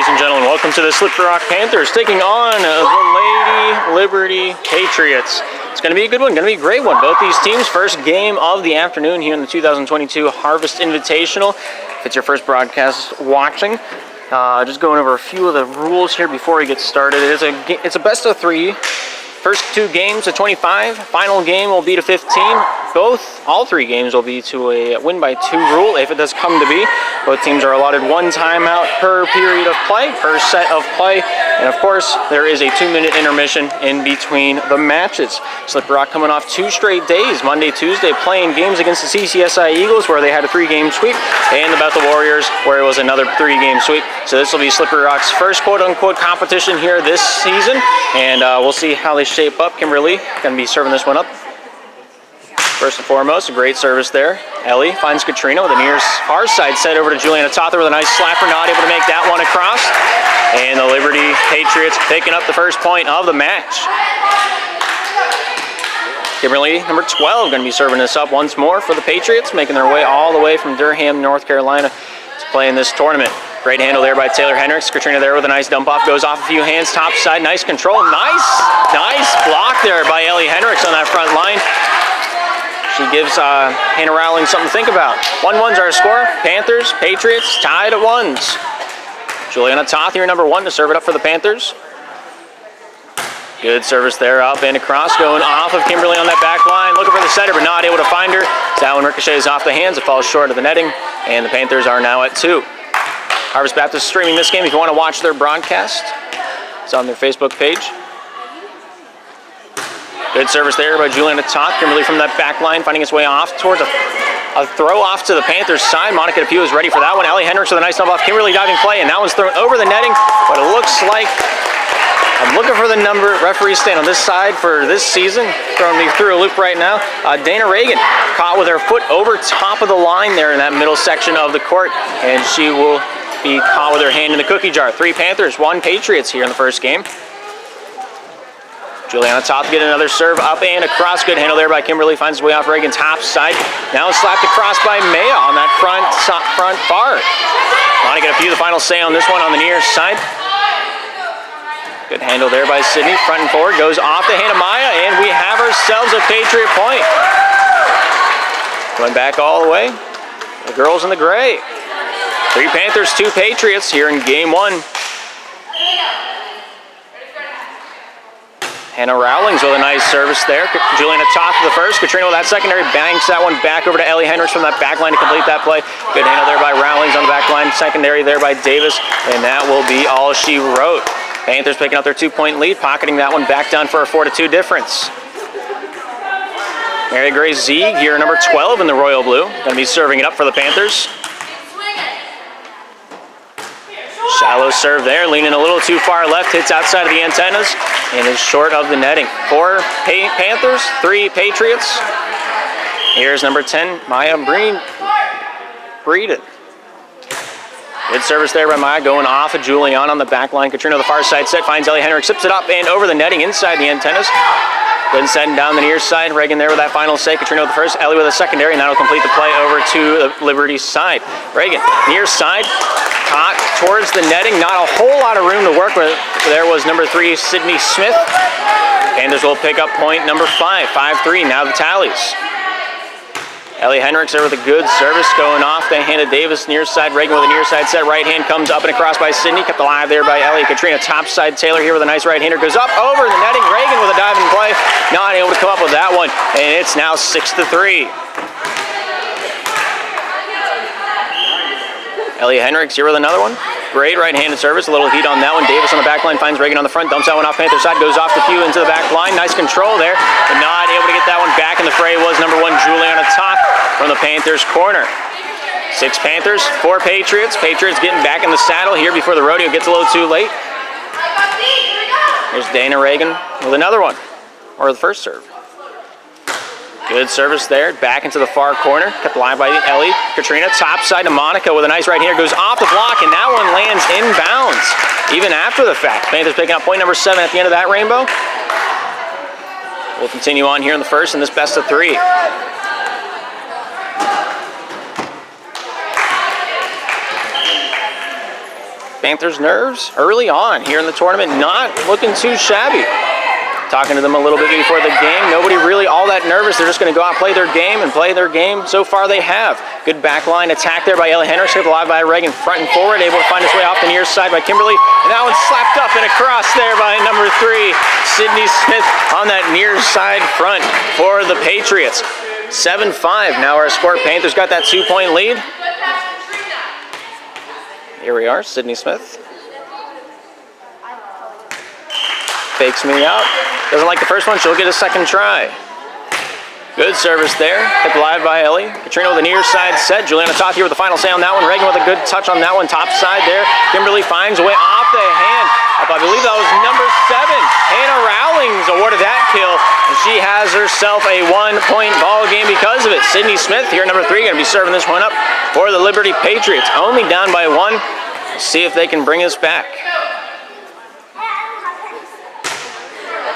and gentlemen, welcome to the Slippery Rock Panthers taking on the Lady Liberty Patriots. It's going to be a good one, going to be a great one. Both these teams, first game of the afternoon here in the 2022 Harvest Invitational. If it's your first broadcast watching, just going over a few of the rules here before we get started. It's a best of three. First two games to 25. Final game will be to 15. All three games will be to a win by two rule if it does come to be. Both teams are allotted one timeout per period of play, per set of play. And of course, there is a 2-minute intermission in between the matches. Slippery Rock coming off 2 straight days, Monday, Tuesday, playing games against the CCSI Eagles where they had a 3-game sweep, and the Bethel Warriors where it was another 3-game sweep. So this will be Slippery Rock's first quote-unquote competition here this season, and we'll see how they shape up. Kimberly going to be serving this one up. First and foremost, a great service there. Ellie finds Katrina with a near far side set over to Juliana Tother with a nice slapper, not able to make that one across. And the Liberty Patriots picking up the first point of the match. Kimberly, number 12, going to be serving this up once more for the Patriots, making their way all the way from Durham, North Carolina to play in this tournament. Great handle there by Taylor Hendricks. Katrina there with a nice dump off, goes off a few hands, top side, nice control. Nice block there by Ellie Hendricks on that front line. She gives Hannah Rowling something to think about. 1-1's our score. Panthers, Patriots, tied at 1s. Juliana Toth here, number 1, to serve it up for the Panthers. Good service there, up and across, going off of Kimberly on that back line. Looking for the setter, but not able to find her. That one ricochets off the hands. It falls short of the netting, and the Panthers are now at 2. Harvest Baptist streaming this game. If you want to watch their broadcast, it's on their Facebook page. Good service there by Juliana Toth. Kimberly from that back line, finding its way off towards a throw off to the Panthers side. Monica DePew is ready for that one. Ellie Hendricks with a nice dump off. Kimberly diving play, and that one's thrown over the netting. But it looks like, I'm looking for the number. Referees stand on this side for this season. Throwing me through a loop right now. Dana Reagan caught with her foot over top of the line there in that middle section of the court, and she will be caught with her hand in the cookie jar. 3 Panthers, 1 Patriots here in the first game. Juliana Toth get another serve up and across. Good handle there by Kimberly. Finds his way off Reagan's top side. Now slapped across by Maya on that front bar. Monica DePew, the final say on this one on the near side. Good handle there by Sydney. Front and forward. Goes off the hand of Maya, and we have ourselves a Patriot point. Going back all the way. The girls in the gray. 3 Panthers, 2 Patriots here in game 1. Hannah Rowlings with a nice service there. Juliana Toth the first. Katrina with that secondary banks that one back over to Ellie Hendricks from that back line to complete that play. Good handle there by Rowlings on the back line. Secondary there by Davis. And that will be all she wrote. Panthers picking up their 2-point lead, pocketing that one back down for a 4-2 difference. Mary Grace Zieg here, number 12 in the royal blue. Going to be serving it up for the Panthers. Shallow serve there, leaning a little too far left, hits outside of the antennas, and is short of the netting. 4 Panthers, 3 Patriots. Here's number 10, Maya Breeden. Good service there by Maya, going off of Juliana on the back line. Katrina the far side set, finds Ellie Hendricks, sips it up and over the netting inside the antennas. Then setting down the near side. Reagan there with that final say. Katrina with the first, Ellie with a secondary, and that'll complete the play over to the Liberty side. Reagan, near side, caught towards the netting. Not a whole lot of room to work with. There was number 3, Sydney Smith. Panthers will pick up point number 5. 5-3, now the tallies. Ellie Hendricks there with a good service, going off the hand of Davis, near side. Reagan with a near side set, right hand comes up and across by Sydney, kept alive there by Ellie. Katrina top side, Taylor here with a nice right hander, goes up over the netting. Reagan with a diving play, not able to come up with that one, and it's now 6-3. Ellie Hendricks here with another one. Great right-handed service, a little heat on that one. Davis on the back line finds Reagan on the front, dumps that one off Panther side, goes off the few into the back line. Nice control there, but not able to get that one back in the fray was number 1, Juliana Toth from the Panthers corner. 6 Panthers, 4 Patriots. Patriots getting back in the saddle here before the rodeo gets a little too late. Here's Dana Reagan with another one, or the first serve. Good service there, back into the far corner, kept alive by Ellie. Katrina, top side to Monica with a nice right hander, goes off the block, and that one lands inbounds, even after the fact. Panthers picking up point number 7 at the end of that rainbow. We'll continue on here in the first in this best of 3. Panthers' nerves early on here in the tournament, not looking too shabby. Talking to them a little bit before the game, nobody really all that nervous. They're just going to go out, play their game, and play their game. So far they have. Good backline attack there by Ellie Hendricks, kept alive by Reagan, front and forward, able to find his way off the near side by Kimberly. And that one slapped up and across there by number 3, Sydney Smith on that near side front for the Patriots. 7-5 now our score. Panthers got that 2-point lead. Here we are, Sydney Smith. Fakes me out. Doesn't like the first one, she'll get a second try. Good service there. Kept alive by Ellie. Katrina with a near side set. Juliana Toth here with the final say on that one. Reagan with a good touch on that one. Top side there. Kimberly finds a way off the hand. I believe that was number 7. Hannah Rowlings awarded that kill. And she has herself a 1-point ball game because of it. Sydney Smith here, number 3, going to be serving this one up for the Liberty Patriots. Only down by 1. See if they can bring us back.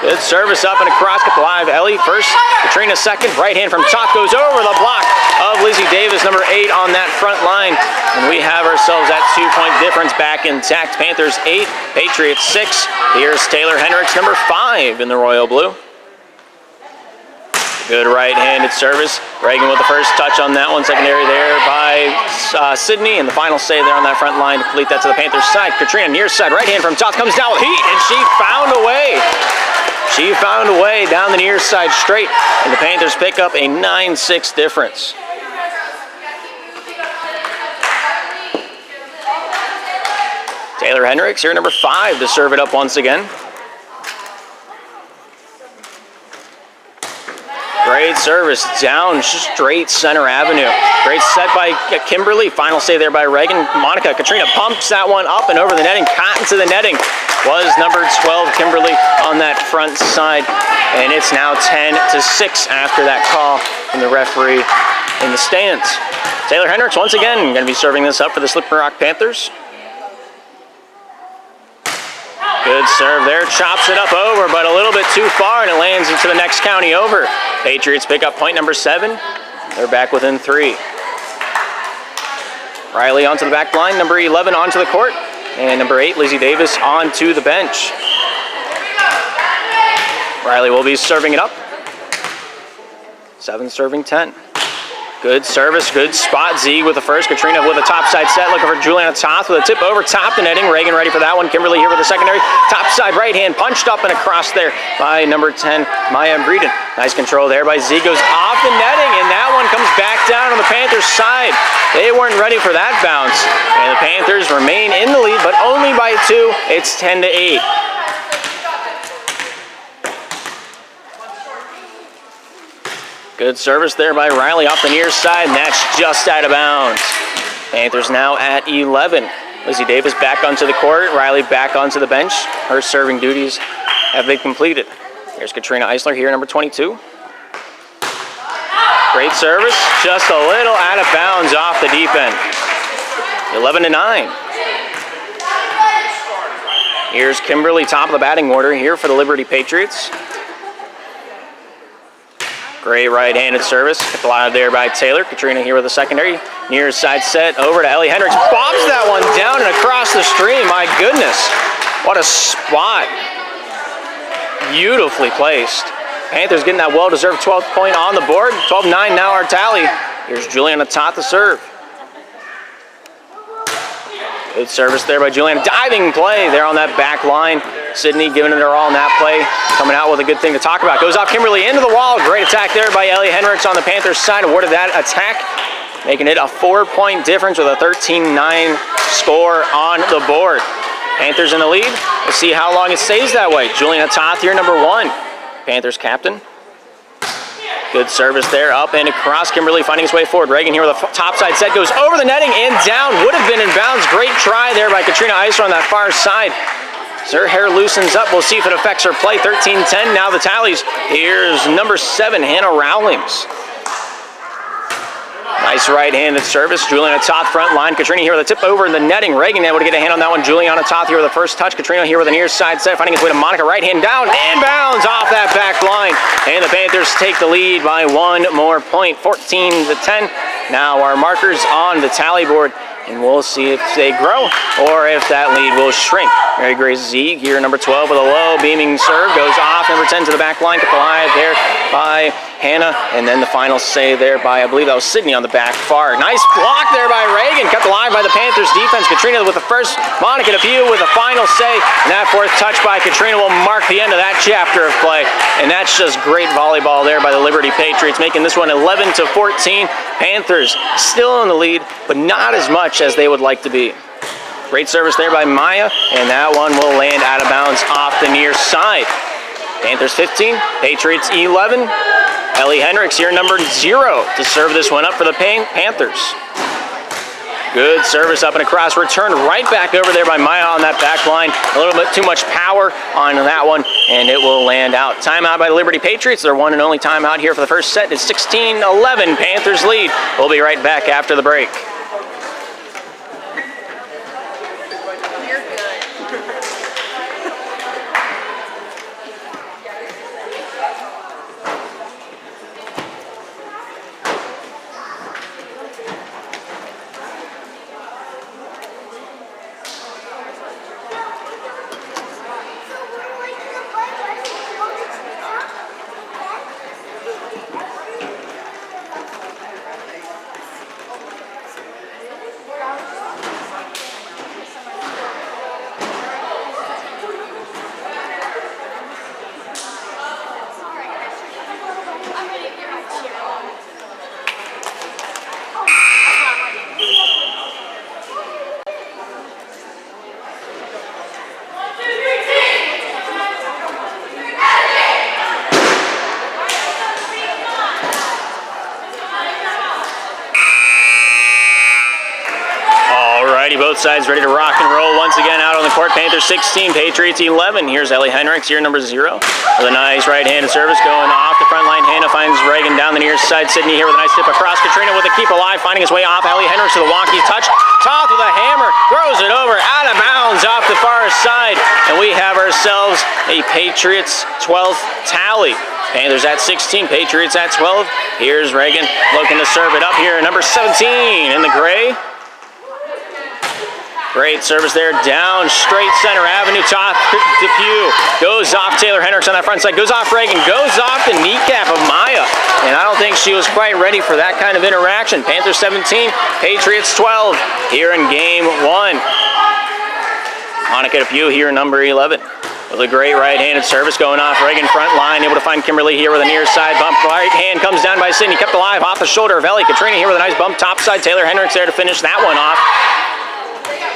Good service up and across, kept alive. Ellie first, Katrina second. Right hand from Toth goes over the block of Lizzie Davis, number 8 on that front line. And we have ourselves that 2-point difference back intact. Panthers 8, Patriots 6. Here's Taylor Hendricks, number 5 in the royal blue. Good right-handed service. Reagan with the first touch on that one. Secondary there by Sydney. And the final save there on that front line to complete that to the Panthers side. Katrina near side. Right hand from Toth comes down with heat, and she found a way. She found a way down the near side straight, and the Panthers pick up a 9-6 difference. Taylor Hendricks here, number 5, to serve it up once again. Great service down straight center avenue. Great set by Kimberly. Final save there by Reagan. Monica Katrina pumps that one up and over the netting. Caught into the netting was number 12 Kimberly on that front side. And it's now 10-6 after that call from the referee in the stands. Taylor Hendricks once again going to be serving this up for the Slippery Rock Panthers. Good serve there, chops it up over, but a little bit too far, and it lands into the next county over. Patriots pick up point number 7. They're back within 3. Riley onto the back line, number 11 onto the court, and number 8, Lizzie Davis, onto the bench. Riley will be serving it up. 7 serving 10. Good service, good spot. Zieg with the first. Katrina with a topside set. Looking for Juliana Toth with a tip over top the netting. Reagan ready for that one. Kimberly here with the secondary. Topside right hand punched up and across there by number 10, Maya Breeden. Nice control there by Zieg. Goes off the netting, and that one comes back down on the Panthers side. They weren't ready for that bounce. And the Panthers remain in the lead, but only by 2. It's 10-8. Good service there by Riley off the near side, and that's just out of bounds. Panthers now at 11. Lizzie Davis back onto the court, Riley back onto the bench. Her serving duties have been completed. Here's Katrina Eisler here, number 22. Great service, just a little out of bounds off the deep end. 11-9. Here's Kimberly, top of the batting order here for the Liberty Patriots. Great right-handed service. Kept alive there by Taylor. Katrina here with the secondary. Near side set over to Ellie Hendricks. Bobs that one down and across the stream. My goodness. What a spot. Beautifully placed. Panthers getting that well-deserved 12th point on the board. 12-9 now our tally. Here's Juliana Toth to serve. Good service there by Juliana. Diving play there on that back line. Sydney giving it her all in that play. Coming out with a good thing to talk about. Goes off Kimberly into the wall. Great attack there by Ellie Hendricks on the Panthers side. Awarded that attack, making it a 4-point difference with a 13-9 score on the board. Panthers in the lead. We'll see how long it stays that way. Juliana Toth here, number 1. Panthers captain. Good service there, up and across. Kimberly finding his way forward. Reagan here with a topside set. Goes over the netting and down. Would have been in bounds. Great try there by Katrina Eisler on that far side. Her hair loosens up. We'll see if it affects her play. 13-10 now the tallies. Here's number 7, Hannah Rowlings. Nice right-handed service. Juliana Toth front line. Katrina here with a tip over in the netting. Reagan able to get a hand on that one. Juliana Toth here with the first touch. Katrina here with a near side set. Finding his way to Monica. Right hand down and bounds off that back line. And the Panthers take the lead by 1 more point. 14-10. Now our markers on the tally board. And we'll see if they grow or if that lead will shrink. Mary Grace Z, gear number 12 with a low beaming serve, goes off number 10 to the back line, kept alive there by Hannah, and then the final save there by, I believe that was Sydney on the back far. Nice block there by Reagan, kept alive by the Panthers defense. Katrina with the first, Monica DePew with the final save, and that fourth touch by Katrina will mark the end of that chapter of play. And that's just great volleyball there by the Liberty Patriots, making this one 11-14. Panthers still in the lead, but not as much as they would like to be. Great service there by Maya, and that one will land out of bounds off the near side. Panthers 15, Patriots 11. Ellie Hendricks here, number 0, to serve this one up for the Panthers. Good service up and across, returned right back over there by Maya on that back line. A little bit too much power on that one, and it will land out. Timeout by the Liberty Patriots. Their one and only timeout here for the first set. It's 16-11, Panthers lead. We'll be right back after the break. Both sides ready to rock and roll once again out on the court. Panthers 16, Patriots 11. Here's Ellie Hendricks, here number 0, with a nice right-handed service going off the front line. Hannah finds Reagan down the near side. Sydney here with a nice tip across. Katrina with a keep alive, finding his way off. Ellie Hendricks with a wonky touch. Toth with a hammer, throws it over, out of bounds off the far side. And we have ourselves a Patriots 12th tally. Panthers at 16, Patriots at 12. Here's Reagan looking to serve it up here, number 17 in the gray. Great service there, down straight center avenue. Toth DePew goes off Taylor Hendricks on that front side, goes off Reagan, goes off the kneecap of Maya. And I don't think she was quite ready for that kind of interaction. Panthers 17, Patriots 12 here in game 1. Monica DePew here, number 11. With a great right-handed service going off Reagan front line, able to find Kimberly here with a near side bump. Right hand comes down by Sydney, kept alive off the shoulder of Ellie. Katrina here with a nice bump top side. Taylor Hendricks there to finish that one off.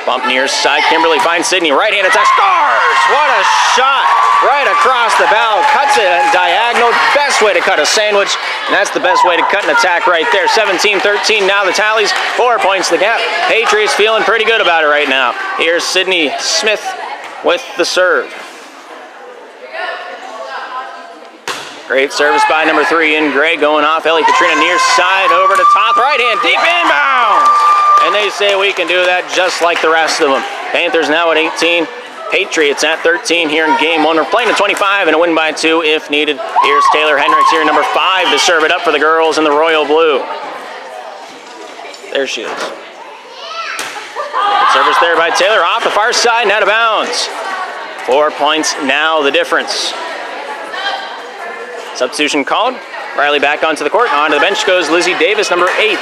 Bump near side, Kimberly finds Sydney, right-hand attack, scores! What a shot! Right across the bow, cuts it diagonal, best way to cut a sandwich, and that's the best way to cut an attack right there. 17-13, now the tallies, 4 points the gap. Patriots feeling pretty good about it right now. Here's Sydney Smith with the serve. Great service by number 3 in gray, going off Ellie. Katrina near side, over to Toth, right-hand, deep inbounds! And they say we can do that just like the rest of them. Panthers now at 18, Patriots at 13 here in game 1. We're playing at 25 and a win by 2 if needed. Here's Taylor Hendricks here, number 5, to serve it up for the girls in the royal blue. There she is. Good service there by Taylor, off the far side and out of bounds. 4 points now the difference. Substitution called. Riley back onto the court. Onto the bench goes Lizzie Davis, number 8.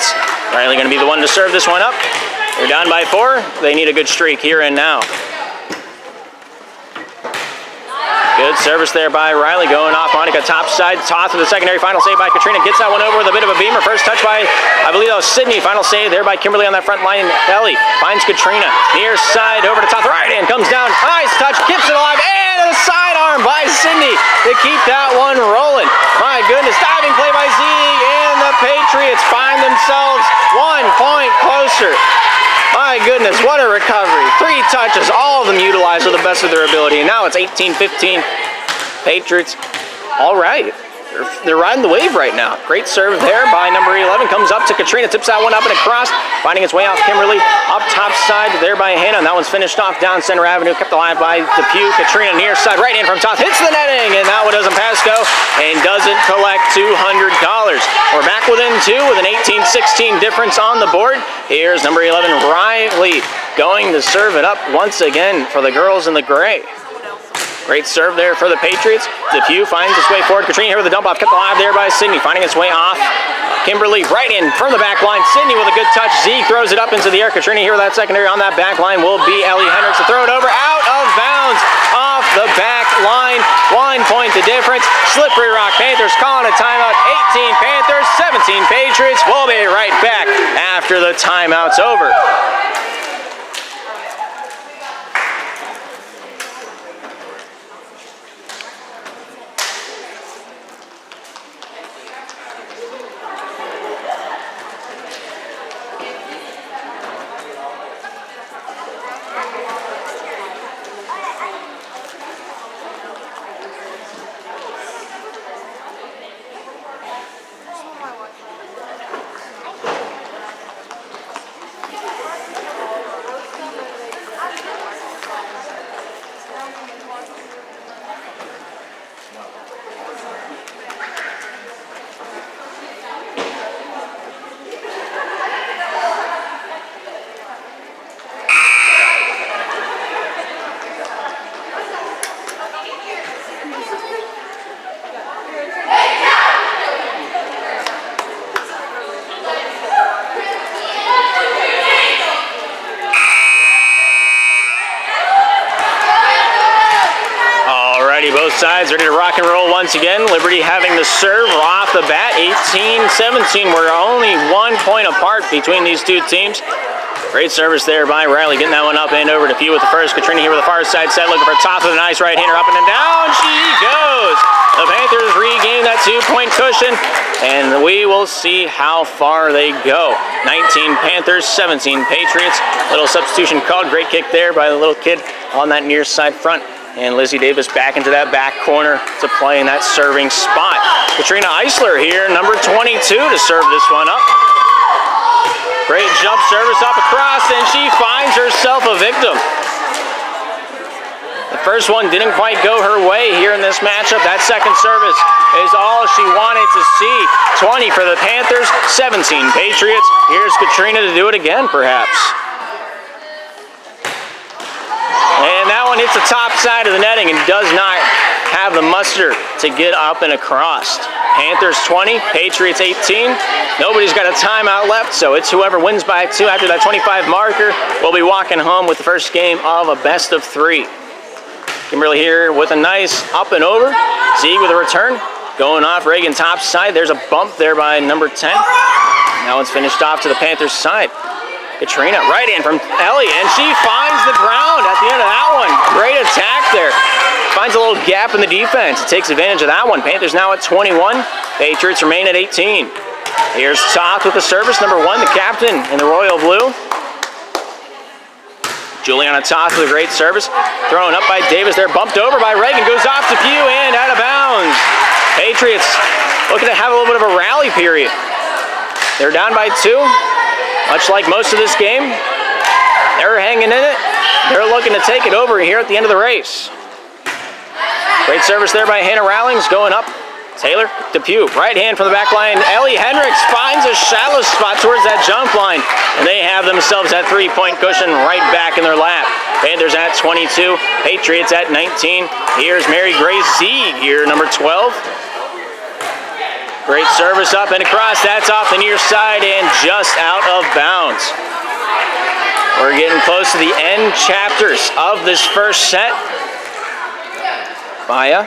Riley going to be the one to serve this one up. They're down by 4. They need a good streak here and now. Good service there by Riley, going off Monica top side. Toth with the secondary, final save by Katrina. Gets that one over with a bit of a beamer. First touch by, I believe that was Sydney. Final save there by Kimberly on that front line. Ellie finds Katrina. Near side over to Toth. Right hand comes down. Nice touch. Keeps it alive. And a sidearm by Sydney to keep that one rolling. My goodness. Diving play by Z. And the Patriots find themselves 1 point closer. My goodness, what a recovery. 3 touches, all of them utilized to the best of their ability. And now it's 18-15. Patriots, all right. they're riding the wave right now. Great serve there by number 11. Comes up to Katrina, tips that one up and across, finding its way off Kimberly. Up top side there by Hannah, and that one's finished off down center avenue. Kept alive by Depew. Katrina near side, right in from top, hits the netting, and that one doesn't pass go and doesn't collect $200. We're back within two with an 18-16 difference on the board. Here's number 11, Riley, going to serve it up once again for the girls in the gray. Great serve there for the Patriots. Depew finds its way forward. Katrina here with the dump off, kept alive there by Sydney, finding its way off. Kimberly right in from the back line. Sydney with a good touch. Z throws it up into the air. Katrina here with that secondary on that back line will be Ellie Hendricks to throw it over out of bounds off the back line. 1 point the difference. Slippery Rock Panthers calling a timeout. 18 Panthers, 17 Patriots. We'll be right back after the timeout's over. Both sides ready to rock and roll once again. Liberty having the serve off the bat. 18-17. We're only 1 point apart between these two teams. Great service there by Riley, getting that one up and over to Few with the first. Katrina here with the far side set, looking for a top of the nice right-hander, up and down she goes. The Panthers regain that 2-point cushion, and we will see how far they go. 19 Panthers, 17 Patriots. Little substitution called. Great kick there by the little kid on that near side front. And Lizzie Davis back into that back corner to play in that serving spot. Katrina Eisler here, number 22, to serve this one up. Great jump service up across, and she finds herself a victim. The first one didn't quite go her way here in this matchup. That second service is all she wanted to see. 20 for the Panthers, 17 Patriots. Here's Katrina to do it again, perhaps. And that one hits the top side of the netting and does not have the muster to get up and across. Panthers 20, Patriots 18. Nobody's got a timeout left, so it's whoever wins by 2 after that 25 marker will be walking home with the first game of a best of 3. Kimberly here with a nice up and over. Z with a return. Going off Reagan top side. There's a bump there by number 10. Now it's finished off to the Panthers side. Katrina right in from Ellie, and she finds the ground at the end of that one. Great attack there. Finds a little gap in the defense. Takes advantage of that one. Panthers now at 21. Patriots remain at 18. Here's Toth with the service, number 1, the captain in the royal blue. Juliana Toth with a great service. Thrown up by Davis there, bumped over by Reagan, goes off to Pew and out of bounds. Patriots looking to have a little bit of a rally period. They're down by 2. Much like most of this game, they're hanging in it. They're looking to take it over here at the end of the race. Great service there by Hannah Rowlings, going up. Taylor Depew, right hand from the back line. Ellie Hendricks finds a shallow spot towards that jump line, and they have themselves that 3-point cushion right back in their lap. Panthers at 22, Patriots at 19. Here's Mary Grace Z here, number 12. Great service up and across. That's off the near side and just out of bounds. We're getting close to the end chapters of this first set. Maya.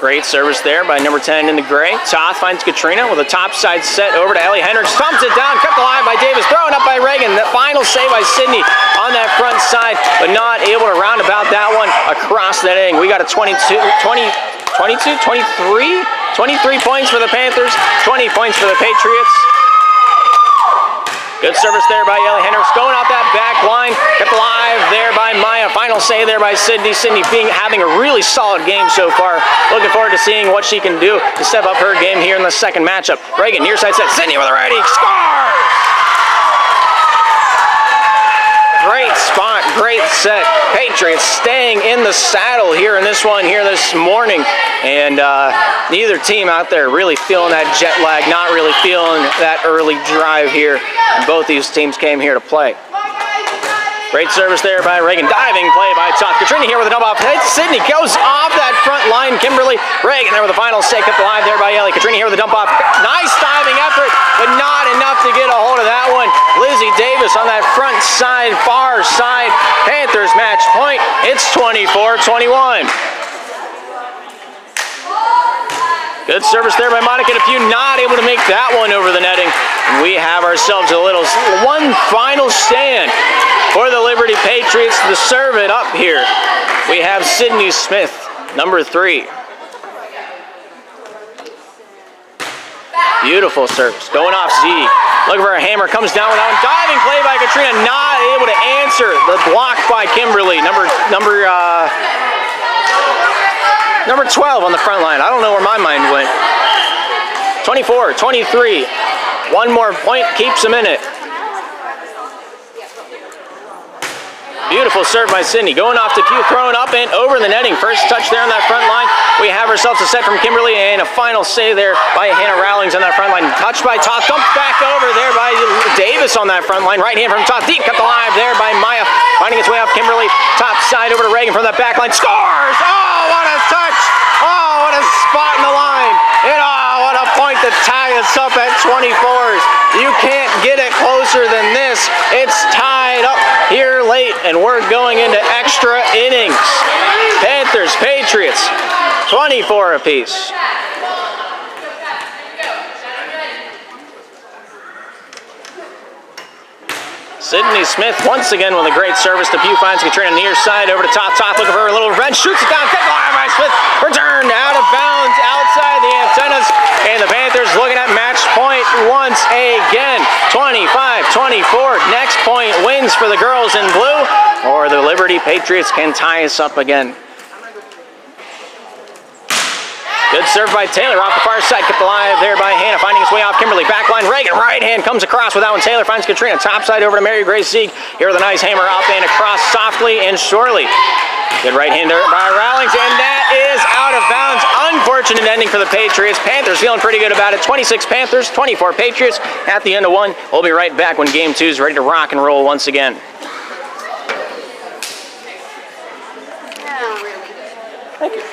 Great service there by number 10 in the gray. Toth finds Katrina with a top side set over to Ellie Hendricks. Thumps it down, kept alive by Davis, thrown up by Reagan. The final save by Sydney on that front side, but not able to round about that one across that end. We got a 23 points for the Panthers, 20 points for the Patriots. Good service there by Ellie Hendricks. Going off that back line. Kept alive there by Maya. Final save there by Sydney. Sydney having a really solid game so far. Looking forward to seeing what she can do to step up her game here in the second matchup. Reagan, near side set. Sydney with a righty. Scores! Great spot, great set. Patriots staying in the saddle here in this one here this morning. And neither team out there really feeling that jet lag, not really feeling that early drive here. And both these teams came here to play. Great service there by Reagan. Diving play by Toth. Katrina here with a dump off. Sydney goes off that front line. Kimberly. Reagan there with the final stay. Kept alive there by Ellie. Katrina here with a dump off. Nice diving effort, but not enough to get a hold of that one. Lizzie Davis on that front side, far side. Panthers match point. It's 24-21. Good service there by Monica Depew, not able to make that one over the netting. And we have ourselves a little one final stand for the Liberty Patriots to serve it up here. We have Sydney Smith, number 3. Beautiful service, going off Z. Looking for a hammer, comes down with that one. Diving play by Katrina, not able to answer the block by Kimberly, number 12 on the front line. I don't know where my mind went. 24-23. One more point keeps them in it. Beautiful serve by Sydney. Going off to Pew, throwing up and over the netting. First touch there on that front line. We have ourselves a set from Kimberly and a final save there by Hannah Rowlings on that front line. Touched by Toth. Dumped back over there by Davis on that front line. Right hand from Toth. Deep kept alive there by Maya. Finding its way off Kimberly. Top side over to Reagan from that back line. Scores! Oh, what a touch! Oh, what a spot in the line. And oh, what a point to tie us up at 24s. You can't get it closer than this. It's tied up here late, and we're going into extra innings. Panthers, Patriots, 24 apiece. Sydney Smith once again with a great service to Pew. Finds Katrina near side over to Toth. Toth looking for a little wrench. Shoots it down. Kept alive by Smith. Returned out of bounds outside the antennas. And the Panthers looking at match point once again. 25-24. Next point wins for the girls in blue. Or the Liberty Patriots can tie us up again. Good serve by Taylor off the far side. Kept alive there by Hannah. Finding his way off Kimberly. Backline Reagan. Right hand comes across with that one. Taylor finds Katrina. Top side over to Mary Grace Sieg. Here with a nice hammer up and across softly and surely. Good right hander by Rowlings. And that is out of bounds. Unfortunate ending for the Patriots. Panthers feeling pretty good about it. 26 Panthers, 24 Patriots at the end of one. We'll be right back when game 2 is ready to rock and roll once again. Thank you.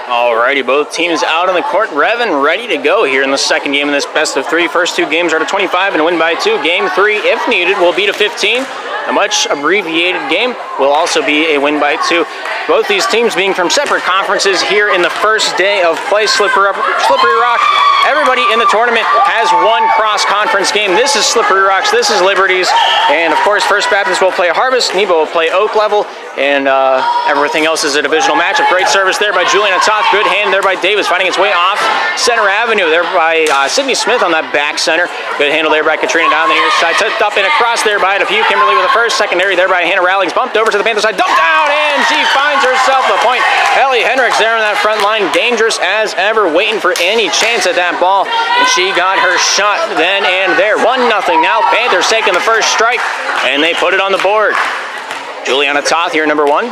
Alrighty, both teams out on the court, revving, ready to go here in the second game of this best of 3. First 2 games are to 25 and a win by 2. Game 3, if needed, will be to 15. A much abbreviated game will also be a win by 2. Both these teams being from separate conferences here in the first day of play. Slippery Rock. Everybody in the tournament has one cross-conference game. This is Slippery Rocks, this is Liberty's, and of course First Baptist will play Harvest, Nebo will play Oak Level, and everything else is a divisional matchup. Great service there by Juliana Toth, good hand there by Davis, finding its way off Center Avenue there by Sydney Smith on that back center. Good handle there by Katrina down the near side, tucked up and across there by a few. Kimberly with the first, secondary there by Hannah Rowlings, bumped over to the Panther side, dumped out, and she finds herself the point. Ellie Hendricks there on that front line, dangerous as ever, waiting for any chance at that ball, and she got her shot then and there. 1-0 now. Panthers taking the first strike, and they put it on the board. Juliana Toth here, number 1.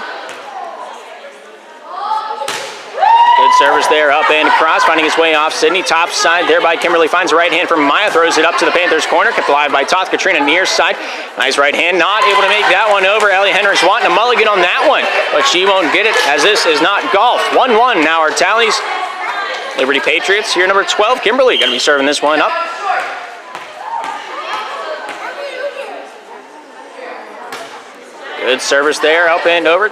Good service there, up and across, finding its way off Sydney. Top side there by Kimberly, finds a right hand from Maya, throws it up to the Panthers corner, kept alive by Toth. Katrina near side, nice right hand, not able to make that one over. Ellie Hendricks wanting a mulligan on that one, but she won't get it, as this is not golf. 1-1 now our tallies. Liberty Patriots here, number 12, Kimberly, going to be serving this one up. Good service there, up and over.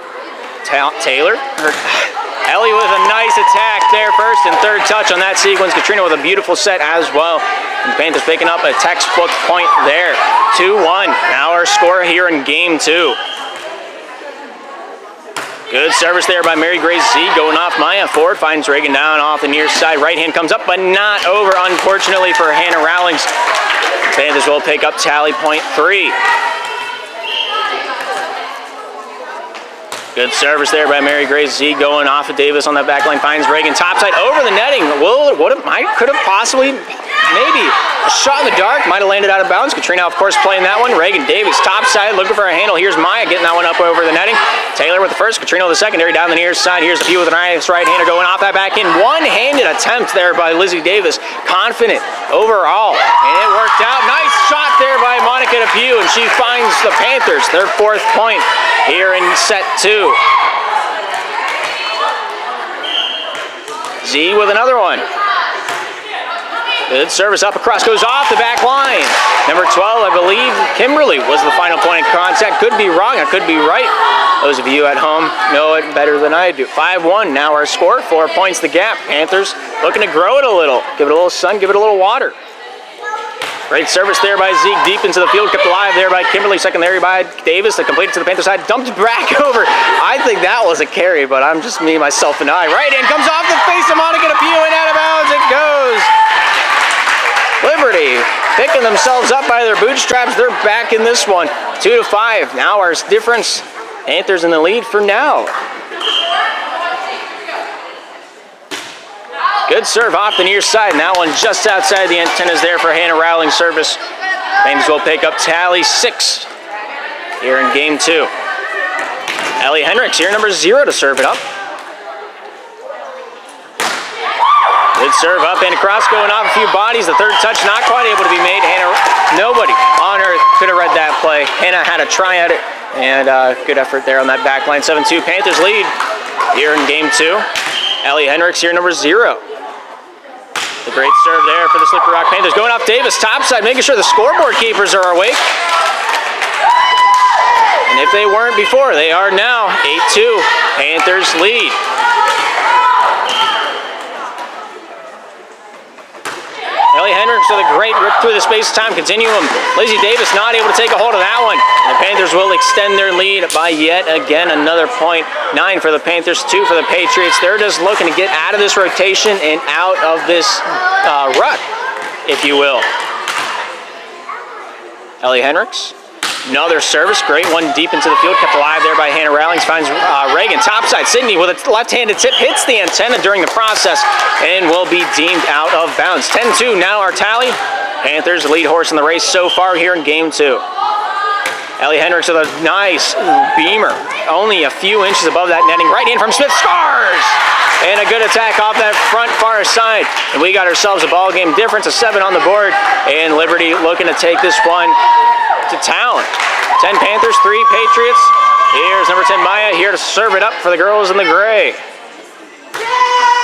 Taylor. Ellie with a nice attack there, first and third touch on that sequence. Katrina with a beautiful set as well. And the Panthers picking up a textbook point there. 2-1, now our score here in game 2. Good service there by Mary Grace Z, going off Maya. Forward finds Reagan down off the near side. Right hand comes up, but not over, unfortunately, for Hannah Rowlings. Panthers will pick up tally point 3. Good service there by Mary Grace Z, going off of Davis on that back line. Finds Reagan topside over the netting. Could have possibly, maybe, a shot in the dark. Might have landed out of bounds. Katrina, of course, playing that one. Reagan Davis topside, looking for a handle. Here's Maya getting that one up over the netting. Taylor with the first. Katrina with the secondary down the near side. Here's a few with a nice right-hander going off that back in. One-handed attempt there by Lizzie Davis. Confident overall. And it worked out. Nice shot there by Monica DePew, and she finds the Panthers their 4th point here in set 2. Z with another one. Good service up across, goes off the back line. Number 12, I believe Kimberly was the final point of contact. Could be wrong, I could be right. Those of you at home know it better than I do. 5-1 now our score, 4 points the gap. Panthers looking to grow it a little. Give it a little sun, give it a little water. Great service there by Zeke, deep into the field, kept alive there by Kimberly, secondary by Davis, that completed to the Panther side, dumped back over. I think that was a carry, but I'm just me, myself, and I. Right hand comes off the face of Monica DePew, and out of bounds it goes. Liberty picking themselves up by their bootstraps. They're back in this one, 2-5. Now our difference, Panthers in the lead for now. Good serve off the near side, and that one just outside the antennas there for Hannah Rowling's service. Panthers will pick up tally 6 here in game 2. Ellie Hendricks here, number 0, to serve it up. Good serve up and across, going off a few bodies. The third touch not quite able to be made. Nobody on earth could have read that play. Hannah had a try at it, and good effort there on that back line. 7-2, Panthers lead here in game 2. Ellie Hendricks here, number 0. The great serve there for the Slippery Rock Panthers. Going off Davis, topside, making sure the scoreboard keepers are awake. And if they weren't before, they are now. 8-2, Panthers lead. Ellie Hendricks with a great rip through the space-time continuum. Lizzie Davis not able to take a hold of that one. The Panthers will extend their lead by yet again another point. 9 for the Panthers, 2 for the Patriots. They're just looking to get out of this rotation and out of this rut, if you will. Ellie Hendricks. Another service, great one deep into the field, kept alive there by Hannah Rowlings, finds Reagan, topside, Sydney with a left-handed tip, hits the antenna during the process, and will be deemed out of bounds. 10-2 now our tally. Panthers, the lead horse in the race so far here in game 2. Ellie Hendricks with a nice beamer, only a few inches above that netting. Right hand from Smith, scores! And a good attack off that front far side. And we got ourselves a ball game difference of 7 on the board, and Liberty looking to take this one to town. 10 Panthers, 3 Patriots. Here's number 10 Maya here to serve it up for the girls in the gray.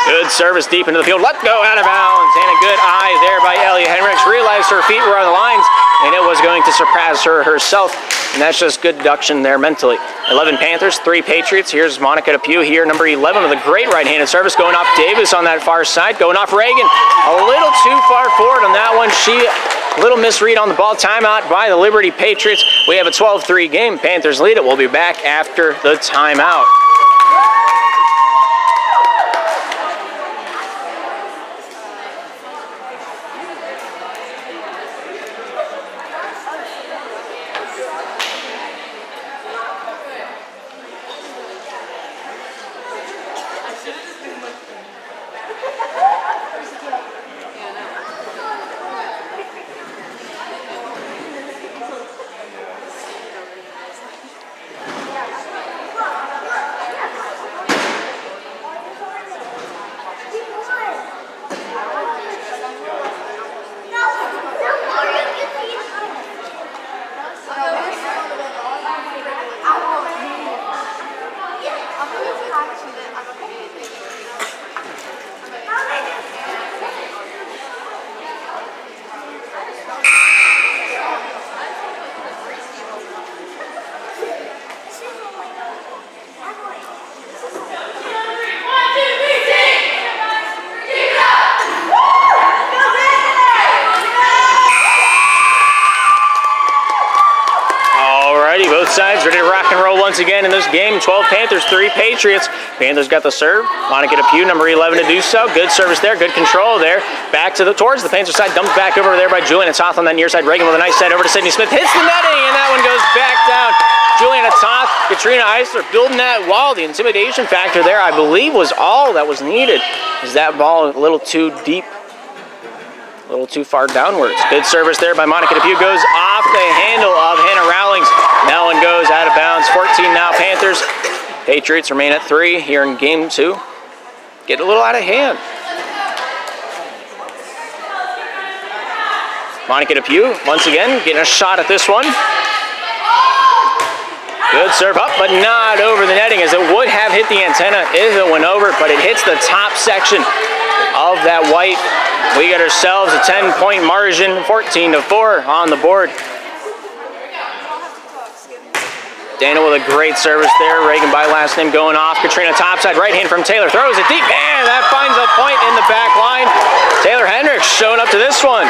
Good service deep into the field. Let go out of bounds. And a good eye there by Ellie Henricks. Realized her feet were on the lines, and it was going to surpass her herself. And that's just good deduction there mentally. 11 Panthers, 3 Patriots. Here's Monica Depew here, number 11, with a great right-handed service. Going off Davis on that far side. Going off Reagan. A little too far forward on that one. A little misread on the ball. Timeout by the Liberty Patriots. We have a 12-3 game. Panthers lead it. We'll be back after the timeout. Both sides ready to rock and roll once again in this game. 12 Panthers, 3 Patriots. Panthers got the serve. Monica Depew, number 11, to do so. Good service there, good control there. Back towards the Panther side, dumped back over there by Juliana Toth on that near side. Reagan with a nice set over to Sydney Smith. Hits the netting, and that one goes back down. Juliana Toth, Katrina Eisler building that wall. The intimidation factor there, I believe, was all that was needed. Is that ball a little too deep? A little too far downwards. Good service there by Monica Depew. Goes off the handle of Hannah Rowlings. That one goes out of bounds. 14 now Panthers. Patriots remain at 3 here in game 2. Get a little out of hand. Monica Depew, once again, getting a shot at this one. Good serve up, but not over the netting, as it would have hit the antenna if it went over, but it hits the top section of that white. We got ourselves a 10-point margin, 14-4 on the board. Dana with a great service there. Reagan by last name going off. Katrina topside, right hand from Taylor. Throws it deep, and that finds a point in the back line. Taylor Hendricks showing up to this one.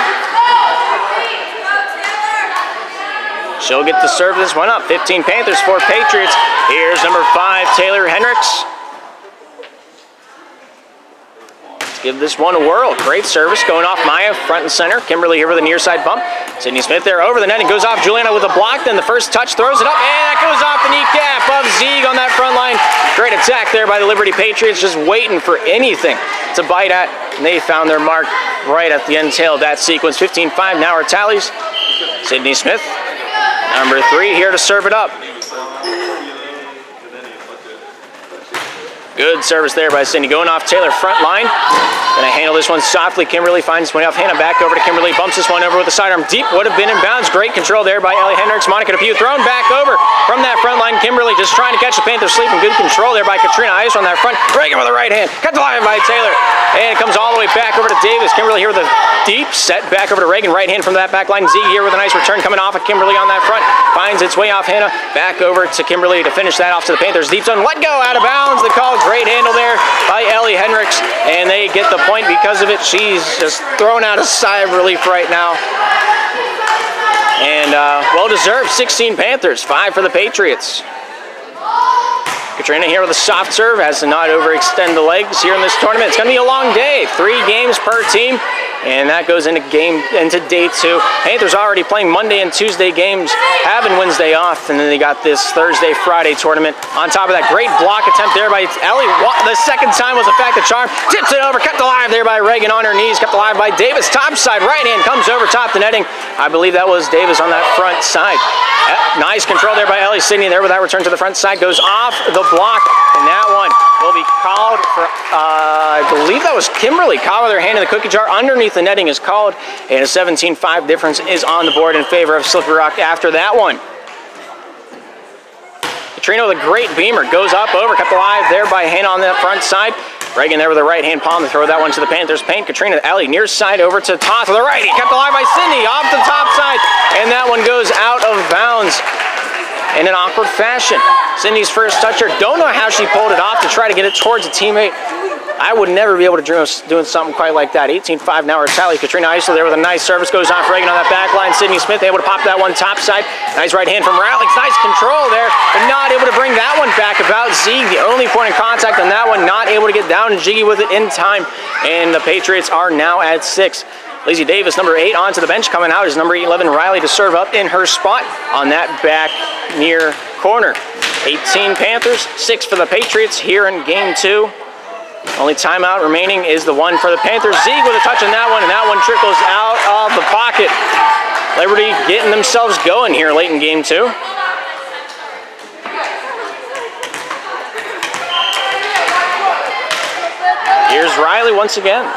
She'll get to serve this one up. 15 Panthers, 4 Patriots. Here's number 5, Taylor Hendricks. Give this one a whirl. Great service going off Maya, front and center. Kimberly here with a near side bump. Sydney Smith there over the net and goes off Juliana with a block. Then the first touch, throws it up, and that goes off the kneecap of Zieg on that front line. Great attack there by the Liberty Patriots, just waiting for anything to bite at. And they found their mark right at the end tail of that sequence. 15-5 now our tallies. Sydney Smith, number 3, here to serve it up. Good service there by Cindy. Going off Taylor front line. Gonna handle this one softly. Kimberly finds way off Hannah. Back over to Kimberly. Bumps this one over with the sidearm. Deep. Would have been in bounds. Great control there by Ellie Hendricks. Monica Depew thrown back over from that front line. Kimberly just trying to catch the Panthers sleeping. Good control there by Katrina Eisler on that front. Reagan with the right hand. Cut the line by Taylor. And it comes all the way back over to Davis. Kimberly here with a deep set. Back over to Reagan. Right hand from that back line. Zieg here with a nice return coming off of Kimberly on that front. Finds its way off Hannah. Back over to Kimberly to finish that off to the Panthers. Deep zone. Let go out of bounds. The call. Great handle there by Ellie Hendricks, and they get the point because of it. She's just throwing out a sigh of relief right now. And well-deserved. 16 Panthers, 5 for the Patriots. Katrina here with a soft serve, has to not overextend the legs here in this tournament. It's going to be a long day, 3 games per team, and that goes into day 2. Panthers already playing Monday and Tuesday games, having Wednesday off, and then they got this Thursday, Friday tournament. On top of that, great block attempt there by Ellie. The second time was a fact of charm. Tips it over, kept alive there by Reagan on her knees, kept alive by Davis. Top side, right hand comes over top the netting. I believe that was Davis on that front side. Nice control there by Ellie. Sydney there with that return to the front side, goes off the block, and that one will be called for, I believe that was Kimberly caught with her hand in the cookie jar underneath the netting is called, and a 17-5 difference is on the board in favor of Slippery Rock after that one. Katrina with a great beamer, goes up over, kept alive there by Hannah on that front side. Reagan there with a right-hand palm to throw that one to the Panthers' paint. Katrina Ellie near side over to Toth with a righty. Kept alive by Sydney off the top side. And that one goes out of bounds in an awkward fashion. Sydney's first toucher. Don't know how she pulled it off to try to get it towards a teammate. I would never be able to dream of doing something quite like that. 18-5 now our tally. Katrina Eisler there with a nice service. Goes off Reagan on that back line. Sydney Smith able to pop that one top side. Nice right hand from Rowley. Nice control there, but not able to bring that one back about. Zieg, the only point of contact on that one. Not able to get down and jiggy with it in time. And the Patriots are now at 6. Lizzie Davis, number 8, onto the bench. Coming out is number 11, Riley, to serve up in her spot on that back near corner. 18 Panthers, 6 for the Patriots here in game 2. Only timeout remaining is the one for the Panthers. Zieg with a touch on that one, and that one trickles out of the pocket. Liberty getting themselves going here late in game 2. Here's Riley once again.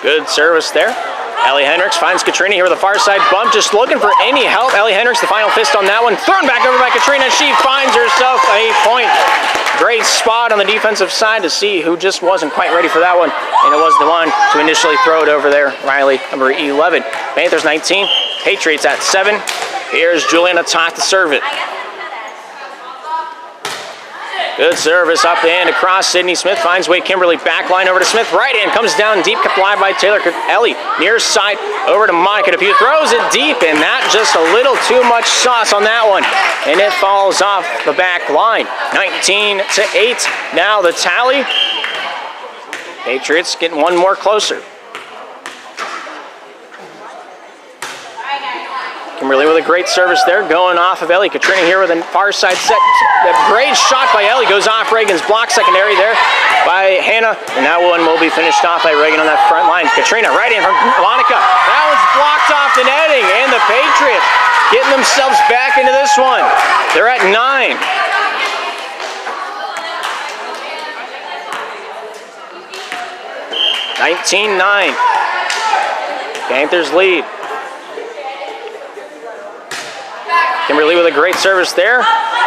Good service there. Ellie Hendricks finds Katrina here with a far side bump, just looking for any help. Ellie Hendricks, the final fist on that one. Thrown back over by Katrina. She finds herself a point. Great spot on the defensive side to see who just wasn't quite ready for that one. And it was the one to initially throw it over there. Riley, number 11. Panthers 19, Patriots at 7. Here's Juliana Toth to serve it. Good service up and across. Sydney Smith finds way. Kimberly backline over to Smith. Right hand comes down deep, kept alive by Taylor Ellie. Near side over to Monica DePue. Throws it deep, and that just a little too much sauce on that one. And it falls off the back line. 19-8. Now the tally. Patriots getting one more closer. Kimberly with a great service there, going off of Ellie. Katrina here with a far side set. A great shot by Ellie, goes off Reagan's block. Secondary there by Hannah, and that one will be finished off by Reagan on that front line. Katrina right in from Monica. That one's blocked off the netting, and the Patriots getting themselves back into this one. They're at 9. (19-9). Panthers lead. Kimberly with a great service there.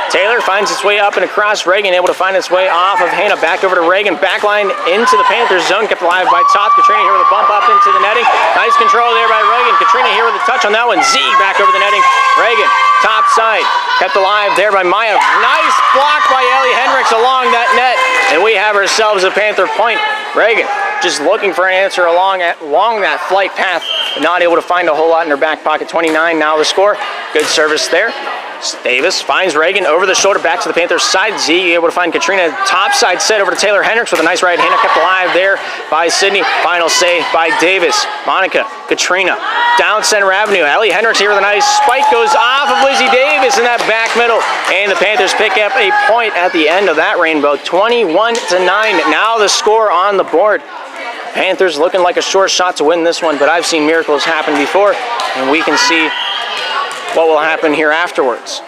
Taylor finds its way up and across. Reagan able to find its way off of Hannah. Back over to Reagan. Backline into the Panthers zone. Kept alive by Toth. Katrina here with a bump up into the netting. Nice control there by Reagan. Katrina here with a touch on that one. Zieg back over the netting. Reagan, top side. Kept alive there by Maya. Nice block by Ellie Hendricks along that net. And we have ourselves a Panther point. Reagan just looking for an answer along that flight path, but not able to find a whole lot in her back pocket. 29 now the score. Good service there. Davis finds Reagan over the shoulder, back to the Panthers side. Z able to find Katrina. Top side set over to Taylor Hendricks with a nice right hander, kept alive there by Sydney. Final save by Davis. Monica, Katrina, down center avenue. Ellie Hendricks here with a nice spike, goes off of Lizzie Davis in that back middle. And the Panthers pick up a point at the end of that rainbow. 21-9. Now the score on the board. Panthers looking like a sure shot to win this one, but I've seen miracles happen before, and we can see what will happen here afterwards.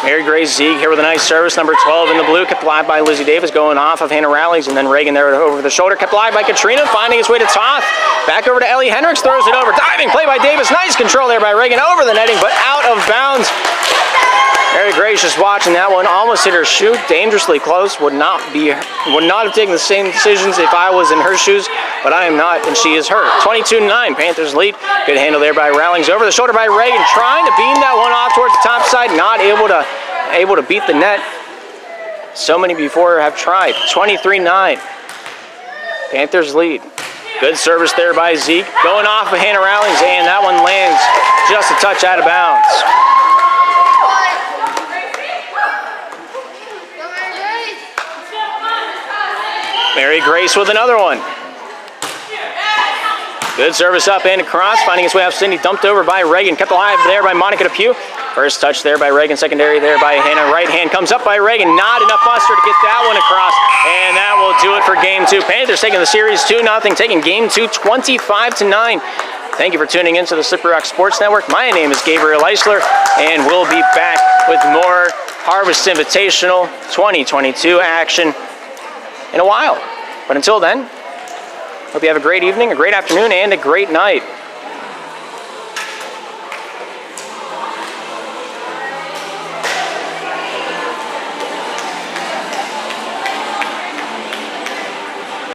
Mary Grace Zieg here with a nice service. Number 12 in the blue, kept alive by Lizzie Davis, going off of Hannah Rowley's, and then Reagan there over the shoulder, kept alive by Katrina, finding its way to Toth. Back over to Ellie Hendricks, throws it over. Diving play by Davis. Nice control there by Reagan over the netting, but out of bounds. Mary Grace just watching that one, almost hit her shoe, dangerously close. Would not have taken the same decisions if I was in her shoes, but I am not, and she is hurt. 22-9, Panthers lead. Good handle there by Rowlings, over the shoulder by Reagan, trying to beam that one off towards the top side, not able to beat the net. So many before have tried. 23-9, Panthers lead. Good service there by Zeke, going off of Hannah Rowlings, and that one lands just a touch out of bounds. Mary Grace with another one. Good service up and across, finding its way off Cindy, dumped over by Reagan, kept alive there by Monica DePue. First touch there by Reagan, secondary there by Hannah. Right hand comes up by Reagan, not enough muster to get that one across, and that will do it for game 2. Panthers taking the series 2-0, taking game 2 25-9. Thank you for tuning into the Slippery Rock Sports Network. My name is Gabriel Eisler, and we'll be back with more Harvest Invitational 2022 action in a while. But until then, hope you have a great evening, a great afternoon, and a great night.